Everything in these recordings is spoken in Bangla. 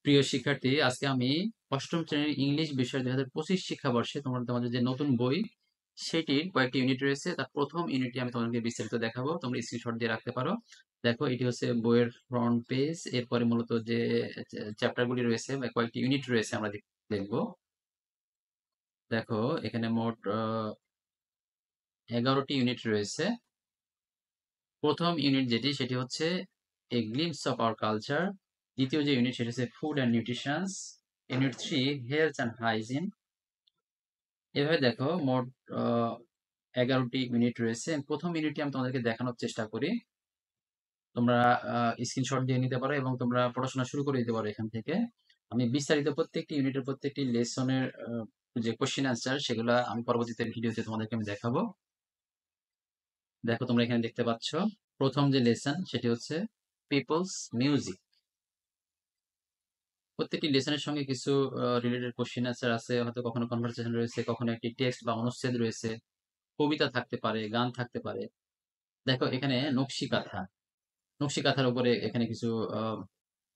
প্রিয় শিক্ষার্থী, আজকে আমি অষ্টম শ্রেণীর ইংলিশ বিষয় 2025 শিক্ষাবর্ষে তোমাদের যে নতুন বই সেটির কয়েকটি ইউনিট রয়েছে। তার প্রথম ইউনিটটি আমি তোমাদেরকে বিস্তারিত দেখাবো, তোমরা স্ক্রিনশট দিয়ে রাখতে পারো। দেখো, এটি হচ্ছে বইয়ের ফ্রন্ট পেজ। এরপরে মূলত যে চ্যাপ্টারগুলি রয়েছে বা কয়েকটি ইউনিট রয়েছে আমরা দেখবো। দেখো, এখানে মোট 11টি ইউনিট রয়েছে। প্রথম ইউনিট যেটি সেটি হচ্ছে এ গ্লিমস অফ আওয়ার কালচার। দ্বিতীয় যে ইউনিট সেটি হচ্ছে food and nutritions. Unit 3 health and hygiene. এভাবে দেখো, মোট 11টি ইউনিট রয়েছে। প্রথম ইউনিটটি আমি তোমাদেরকে দেখানোর চেষ্টা করি। তোমরা স্ক্রিনশট দিয়ে নিতে পারো এবং তোমরা পড়াশোনা শুরু করে দিতে পারো এখান থেকে। আমি বিস্তারিত প্রত্যেকটি ইউনিটের প্রত্যেকটি লেসনের যে কোশ্চেন অ্যান্সার সেগুলো আমি পরবর্তীতে ভিডিওতে তোমাদেরকে আমি দেখাবো। দেখো, তোমরা এখানে দেখতে পাচ্ছ প্রথম যে লেসন সেটি হচ্ছে পিপলস মিউজিক। প্রত্যেকটি লেসনের সঙ্গে কিছু রিলেটেড কোশ্চেন অ্যান্সার আছে, হয়তো কখনো কনভারসেশন রয়েছে, কখনো একটি টেক্সট বা অনুচ্ছেদ রয়েছে, কবিতা থাকতে পারে, গান থাকতে পারে। দেখো, এখানে নকশি কাঁথা, নকশি কাঁথার উপরে এখানে কিছু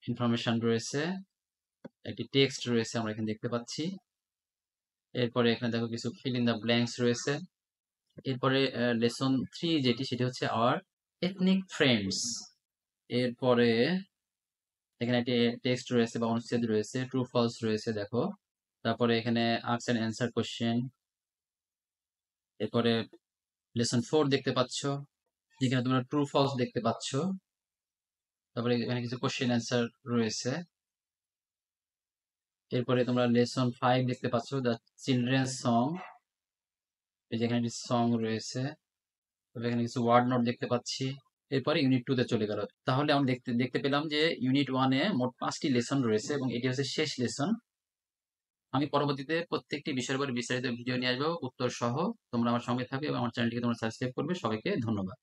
ইনফরমেশন রয়েছে, একটি টেক্সট রয়েছে আমরা এখানে দেখতে পাচ্ছি। এরপরে এখানে দেখো কিছু ফিল ইন দ্য ব্ল্যাঙ্কস রয়েছে। এরপরে লেসন 3 যেটি সেটি হচ্ছে আওয়ার এথনিক ফ্রেন্ডস। এরপরে এখানে একটি টেক্সট রয়েছে বা অনুচ্ছেদ রয়েছে, ট্রু ফলস রয়েছে দেখো। তারপরে এখানে আস্ক অ্যান্ড অ্যান্সার কোশ্চেন। এরপরে লেসন 4 দেখতে পাচ্ছ, যেখানে তোমরা ট্রু ফলস দেখতে পাচ্ছ। তারপরে এখানে কিছু কোশ্চেন অ্যান্সার রয়েছে। এরপরে তোমরা লেসন 5 দেখতে পাচ্ছ, দ্য চিলড্রেন্স সং। এই যে এখানে একটি সং রয়েছে। তারপরে এখানে কিছু ওয়ার্ড নোট দেখতে পাচ্ছি। এরপরে ইউনিট 2 তে চলে গেল। তাহলে আমরা দেখতে দেখতে পেলাম যে ইউনিট 1 এ মোট 5টি লেসন রয়েছে এবং এটি হচ্ছে শেষ লেসন। আমি পরবর্তীতে প্রত্যেকটি বিষয়ের উপর বিস্তারিত ভিডিও নিয়ে আসবো উত্তর সহ। তোমরা আমার সঙ্গে থাকবে এবং আমার চ্যানেলটিকে তোমরা সাবস্ক্রাইব করবে। সবাইকে ধন্যবাদ।